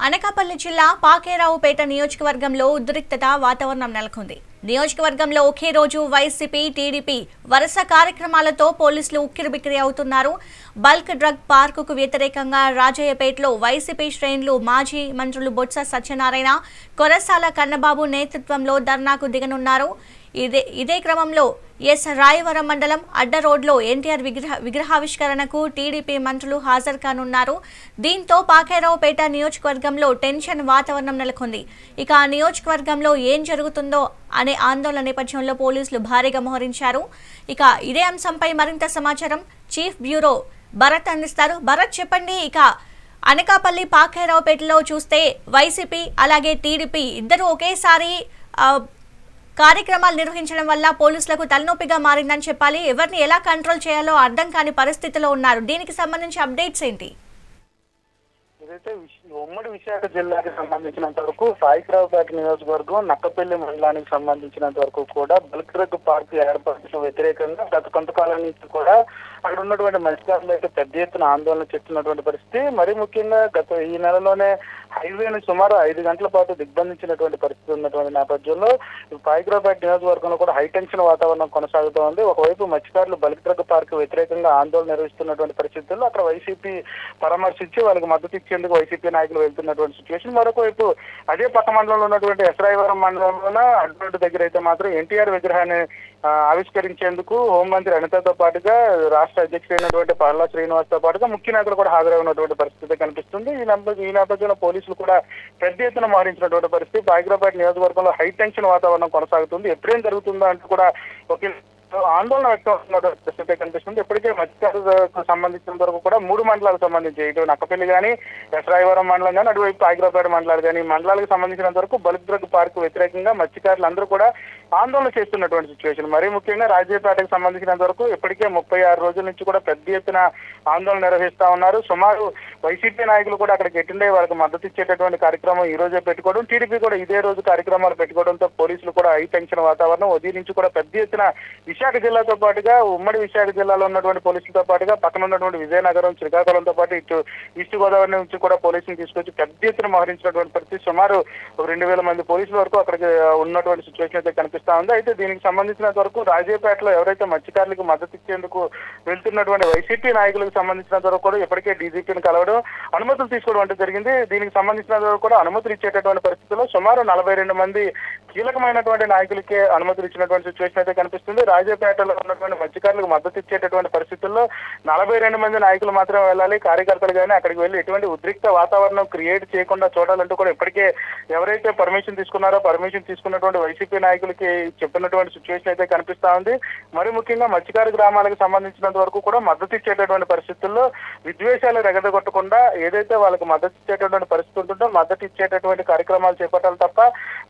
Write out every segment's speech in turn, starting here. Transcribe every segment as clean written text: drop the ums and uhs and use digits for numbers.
అనకాపల్లి జిల్లా పాకేరావుపేట నియోజకవర్గంలో ఉద్రిక్తత వాతావరణం నెలకొంది. నియోజకవర్గంలో ఒకే రోజు వైసీపీ, టీడీపీ వరుస కార్యక్రమాలతో పోలీసులు ఉక్కిరిబిక్కిరి అవుతున్నారు. బల్క్ డ్రగ్ పార్కుకు వ్యతిరేకంగా రాజయ్యపేటలో వైసీపీ శ్రేణులు మాజీ మంత్రులు బొత్స సత్యనారాయణ, కొరసాల కన్నబాబు నేతృత్వంలో ధర్నాకు దిగనున్నారు. ఇదే క్రమంలో ఎస్ రాయవరం మండలం అడ్డ రోడ్లో ఎన్టీఆర్ విగ్రహావిష్కరణకు టీడీపీ మంత్రులు హాజరు కానున్నారు. దీంతో పాకేరావుపేట నియోజకవర్గంలో టెన్షన్ వాతావరణం నెలకొంది. ఇక ఆ నియోజకవర్గంలో ఏం జరుగుతుందో అనే ఆందోళన నేపథ్యంలో పోలీసులు భారీగా మోహరించారు. ఇక ఇదే అంశంపై మరింత సమాచారం చీఫ్ బ్యూరో భరత్ అందిస్తారు. భరత్, చెప్పండి. ఇక అనకాపల్లి పాకేరావుపేటలో చూస్తే వైసీపీ అలాగే టీడీపీ ఇద్దరు ఒకేసారి కార్యక్రమాలు నిర్వహించడం వల్ల పోలీసులకు తలనొప్పిగా మారిందని చెప్పాలి. ఎవరిని ఎలా కంట్రోల్ చేయాలో అర్థం కాని పరిస్థితిలో ఉన్నారు. దీనికి సంబంధించి అప్డేట్స్ ఏంటి? ఏదైతే ఉమ్మడి విశాఖ జిల్లాకి సంబంధించినంత వరకు పాకేరావుపేట నియోజకవర్గం నక్కపల్లి మండలానికి సంబంధించినంత వరకు కూడా బల్క్ డ్రగ్ పార్క్ ఏర్పాటుకు వ్యతిరేకంగా గత కొంతకాలం నుంచి కూడా అక్కడ ఉన్నటువంటి మత్స్యకారులు అయితే పెద్ద ఎత్తున ఆందోళన చేస్తున్నటువంటి పరిస్థితి. మరీ ముఖ్యంగా ఈ నెలలోనే హైవేను సుమారు 5 గంటల పాటు దిగ్బంధించినటువంటి పరిస్థితి ఉన్నటువంటి నేపథ్యంలో పాకేరావుపేట నియోజకవర్గంలో కూడా హైటెన్షన్ వాతావరణం కొనసాగుతూ ఉంది. ఒకవైపు మత్స్యకారులు బల్క్ డ్రగ్ పార్క్ వ్యతిరేకంగా ఆందోళన నిర్వహిస్తున్నటువంటి పరిస్థితుల్లో అక్కడ వైసీపీ పరామర్శించి వాళ్ళకి మద్దతు ఇచ్చేందుకు వైసీపీ నాయకులు వెళ్తున్నటువంటి సిచ్యువేషన్. మరొకవైపు అదే పక్క మండలంలో ఉన్నటువంటి ఎస్రాయవరం మండలంలో అడ్రోడ్డు దగ్గర అయితే మాత్రం ఎన్టీఆర్ విగ్రహాన్ని ఆవిష్కరించేందుకు హోంమంత్రి అనితతో పాటుగా రాష్ట్ర అధ్యక్షుడైనటువంటి పల్లా శ్రీనివాస్ తో పాటుగా ముఖ్య నేతలు కూడా హాజరైనటువంటి పరిస్థితి కనిపిస్తుంది. ఈ నేపథ్యంలో పోలీసులు కూడా పెద్ద ఎత్తున మోహరించినటువంటి పరిస్థితి. పాకేరావుపేట నియోజకవర్గంలో హై టెన్షన్ వాతావరణం కొనసాగుతుంది. ఎప్పుడేం జరుగుతుందో అంటూ కూడా ఒకే ఆందోళన వ్యక్తం అవుతున్నటువంటి పరిస్థితి కనిపిస్తుంది. ఇప్పటికే మత్స్యకారులకు సంబంధించినంత వరకు కూడా 3 మండలాలకు సంబంధించి ఇటు నక్కపల్లి కానీ, ఎస్రాయవరం మండలం కానీ, అటువైపు పాకేరావుపేట మండలాలు కానీ మండలాలకు సంబంధించినంత వరకు బల్క్ డ్రగ్ పార్క్ వ్యతిరేకంగా మత్స్యకారులు అందరూ కూడా ఆందోళన చేస్తున్నటువంటి సిచ్యువేషన్. మరీ ముఖ్యంగా రాజయ్యపేటకు సంబంధించినంత వరకు ఇప్పటికే 36 రోజుల నుంచి కూడా పెద్ద ఎత్తున ఆందోళన నిర్వహిస్తా ఉన్నారు. సుమారు వైసీపీ నాయకులు కూడా అక్కడికి ఎట్టుండే వాళ్ళకి మద్దతు ఇచ్చేటటువంటి కార్యక్రమం ఈ రోజే పెట్టుకోవడం, టీడీపీ కూడా ఇదే రోజు కార్యక్రమాలు పెట్టుకోవడంతో పోలీసులు కూడా హై టెన్షన్ వాతావరణం. ఉదయం నుంచి కూడా పెద్ద ఎత్తున విశాఖ జిల్లాతో పాటుగా ఉమ్మడి విశాఖ జిల్లాలో ఉన్నటువంటి పోలీసులతో పాటుగా పక్కన ఉన్నటువంటి విజయనగరం, శ్రీకాకుళంతో పాటు ఇటు ఈస్ట్ గోదావరి నుంచి కూడా పోలీసులు తీసుకొచ్చి పెద్ద ఎత్తున మోహరించినటువంటి పరిస్థితి. సుమారు 2000 మంది పోలీసుల వరకు అక్కడికి ఉన్నటువంటి సిచ్యువేషన్ అయితే కనిపిస్తా ఉంది. అయితే దీనికి సంబంధించినంత వరకు రాజయ్యపేటలో ఎవరైతే మత్స్యకారులకు మద్దతు ఇచ్చేందుకు వెళ్తున్నటువంటి వైసీపీ నాయకులకు సంబంధించినంత వరకు కూడా ఇప్పటికే డీజీపీని కలవడం, అనుమతులు తీసుకోవడం అంటే జరిగింది. దీనికి సంబంధించినంత వరకు కూడా అనుమతులు ఇచ్చేటటువంటి పరిస్థితుల్లో సుమారు 42 మంది కీలకమైనటువంటి నాయకులకే అనుమతులు ఇచ్చినటువంటి సిచ్యువేషన్ అయితే కనిపిస్తుంది. రాజయ్యపేటలో ఉన్నటువంటి మత్స్యకారులకు మద్దతు ఇచ్చేటటువంటి పరిస్థితుల్లో 42 మంది నాయకులు మాత్రమే వెళ్ళాలి. కార్యకర్తలు కానీ అక్కడికి వెళ్ళి ఎటువంటి ఉద్రిక్త వాతావరణం క్రియేట్ చేయకుండా చూడాలంటూ కూడా ఇప్పటికే ఎవరైతే పర్మిషన్ తీసుకున్నారో పర్మిషన్ తీసుకున్నటువంటి వైసీపీ నాయకులకి చెప్పినటువంటి సిచ్యువేషన్ అయితే కనిపిస్తా ఉంది. మరి ముఖ్యంగా మత్స్యకారు గ్రామాలకు సంబంధించినంత వరకు కూడా మద్దతు ఇచ్చేటటువంటి పరిస్థితుల్లో విద్వేషాలు రెగదగొట్టకుండా ఏదైతే వాళ్ళకి మద్దతు ఇచ్చేటటువంటి పరిస్థితి ఉంటుందో మద్దతు ఇచ్చేటటువంటి కార్యక్రమాలు చేపట్టాలి తప్ప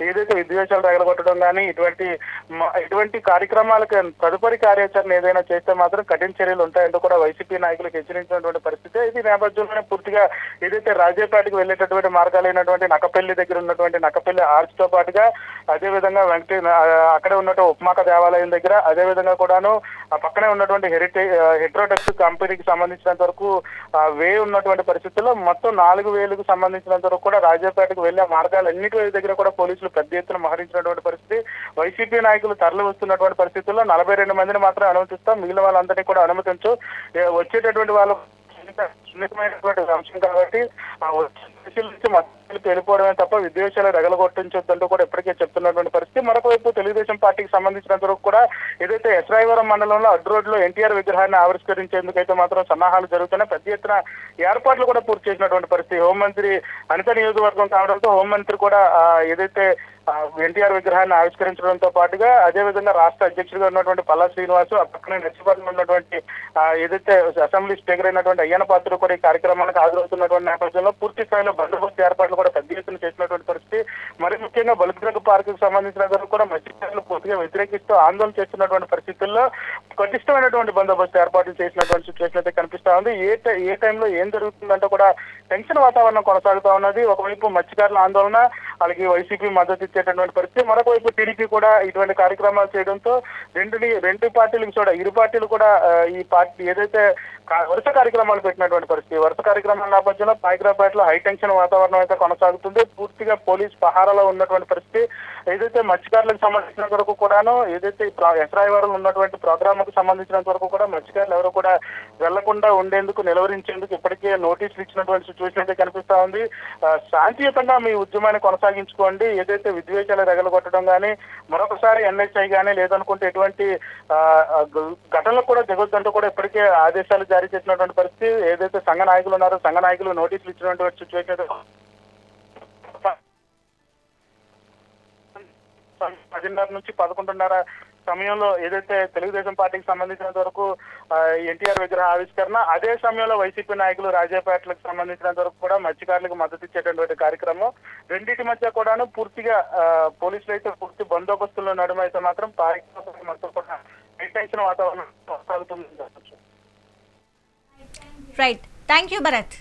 ఏదైతే విద్వేషాలు రెగలగొట్టడం కానీ ఇటువంటి కార్యక్రమాలకు తదుపరి కార్యాచరణ ఏదైనా చేస్తే మాత్రం కఠిన చర్యలు ఉంటాయంటూ కూడా వైసీపీ నాయకులకు హెచ్చరించినటువంటి పరిస్థితి. ఇది నేపథ్యంలోనే పూర్తిగా ఏదైతే రాజయ్యపేటకు వెళ్ళేటటువంటి మార్గాలైనటువంటి నక్కపల్లి దగ్గర ఉన్నటువంటి నక్కపల్లి ఆర్చ్ తో పాటుగా అదేవిధంగా అక్కడే ఉన్నటువంటి ఉప్మాక దేవాలయం దగ్గర అదేవిధంగా కూడాను పక్కనే ఉన్నటువంటి హెట్రోటెక్స్ కంపెనీకి సంబంధించినంత వరకు వే ఉన్నటువంటి పరిస్థితుల్లో మొత్తం 4000కు సంబంధించినంత వరకు కూడా రాజయ్యపేటకు వెళ్లే మార్గాలన్నిటి దగ్గర కూడా పోలీసులు పెద్ద ఎత్తున మోహరించినటువంటి పరిస్థితి. వైసీపీ నాయకులు తరలి వస్తున్నటువంటి పరిస్థితుల్లో 42 మందిని మాత్రం అనుమతిస్తాం, మిగిలిన వాళ్ళందరినీ కూడా అనుమతించు. వచ్చేటటువంటి వాళ్ళు సున్నితమైనటువంటి అంశం కాబట్టి నుంచి మద్దతులకు వెళ్ళిపోవడమే తప్ప విద్వేషాలు రగలగొట్టించొద్దంటూ కూడా ఇప్పటికే చెప్తున్నటువంటి పరిస్థితి. మరొకవైపు తెలుగుదేశం పార్టీకి సంబంధించినంత వరకు కూడా ఏదైతే ఎస్రాయవరం మండలంలో అడ్డు రోడ్లో ఎన్టీఆర్ విగ్రహాన్ని ఆవిష్కరించేందుకైతే మాత్రం సన్నాహాలు జరుగుతున్నాయి. పెద్ద ఎత్తున ఏర్పాట్లు కూడా పూర్తి చేసినటువంటి పరిస్థితి. హోంమంత్రి అనిత నియోజకవర్గం కావడంతో హోంమంత్రి కూడా ఏదైతే ఎన్టీఆర్ విగ్రహాన్ని ఆవిష్కరించడంతో పాటుగా అదేవిధంగా రాష్ట్ర అధ్యక్షుడిగా ఉన్నటువంటి పల్లా శ్రీనివాసు ఆ పక్కనే నర్సీపట్నం ఉన్నటువంటి ఏదైతే అసెంబ్లీ స్పీకర్ అయినటువంటి అయ్యన్న పాత్ర కూడా ఈ కార్యక్రమానికి హాజరవుతున్నటువంటి నేపథ్యంలో పూర్తి స్థాయిలో బందోబస్తు ఏర్పాట్లు కూడా పెద్ద ఎత్తున చేసినటువంటి పరిస్థితి. మరి ముఖ్యంగా బల్క్ డ్రగ్ పార్కు సంబంధించిన కూడా మత్స్యకారులు పూర్తిగా వ్యతిరేకిస్తూ ఆందోళన చేస్తున్నటువంటి పరిస్థితుల్లో పటిష్టమైనటువంటి బందోబస్తు ఏర్పాట్లు చేసినటువంటి సిచ్యువేషన్ అయితే కనిపిస్తా ఉంది. ఏ టైంలో ఏం జరుగుతుందంటే కూడా టెన్షన్ వాతావరణం కొనసాగుతా ఉన్నది. ఒకవైపు మత్స్యకారుల ఆందోళన, వాళ్ళకి వైసీపీ మద్దతు ఇచ్చేటటువంటి పరిస్థితి. మరొకవైపు టీడీపీ కూడా ఇటువంటి కార్యక్రమాలు చేయడంతో రెండు పార్టీలకు కూడా ఇరు పార్టీలు కూడా ఈ పార్టీ ఏదైతే వరుస కార్యక్రమాలు పెట్టినటువంటి పరిస్థితి. వరుస కార్యక్రమాల నేపథ్యంలో పాకేరావుపేటలో హై టెన్షన్ వాతావరణం అయితే కొనసాగుతుంది. పూర్తిగా పోలీస్ పహారాలో ఉన్నటువంటి పరిస్థితి. ఏదైతే మత్స్యకారులకు సంబంధించినంత వరకు కూడాను, ఏదైతే ఎసరాయివారంలో ఉన్నటువంటి ప్రోగ్రామ్ సంబంధించినంత వరకు కూడా మత్స్యకారులు ఎవరు కూడా వెళ్లకుండా ఉండేందుకు, నిలవరించేందుకు ఇప్పటికే నోటీసులు ఇచ్చినటువంటి సిచ్యువేషన్ అయితే కనిపిస్తా ఉంది. శాంతియుతంగా మీ ఉద్యమాన్ని కొనసాగించుకోండి. ఏదైతే విద్వేషాలు రెగలగొట్టడం కానీ, మరొకసారి ఎన్హెచ్ఐ కానీ లేదనుకుంటే ఎటువంటి ఘటనలు కూడా దిగొద్దంటూ కూడా ఇప్పటికే ఆదేశాలు జారీ చేసినటువంటి పరిస్థితి. ఏదైతే సంఘ నాయకులు ఉన్నారో సంఘ నాయకులు నోటీసులు ఇచ్చినటువంటి సిచ్యువేషన్ 10:30 నుంచి 11:30 సమయంలో ఏదైతే తెలుగుదేశం పార్టీకి సంబంధించినంత వరకు ఎన్టీఆర్ విగ్రహ ఆవిష్కరణ, అదే సమయంలో వైసీపీ నాయకులు రాజాపేటలకు సంబంధించినంత వరకు కూడా మత్స్యకారులకు మద్దతు ఇచ్చేటువంటి కార్యక్రమం. రెండింటి మధ్య కూడాను పూర్తిగా పోలీసులు అయితే పూర్తి బందోబస్తుల నడుమ అయితే మాత్రం మొత్తం కూడా టెన్షన్ వాతావరణం కొనసాగుతుంది. Right, thank you Bharat.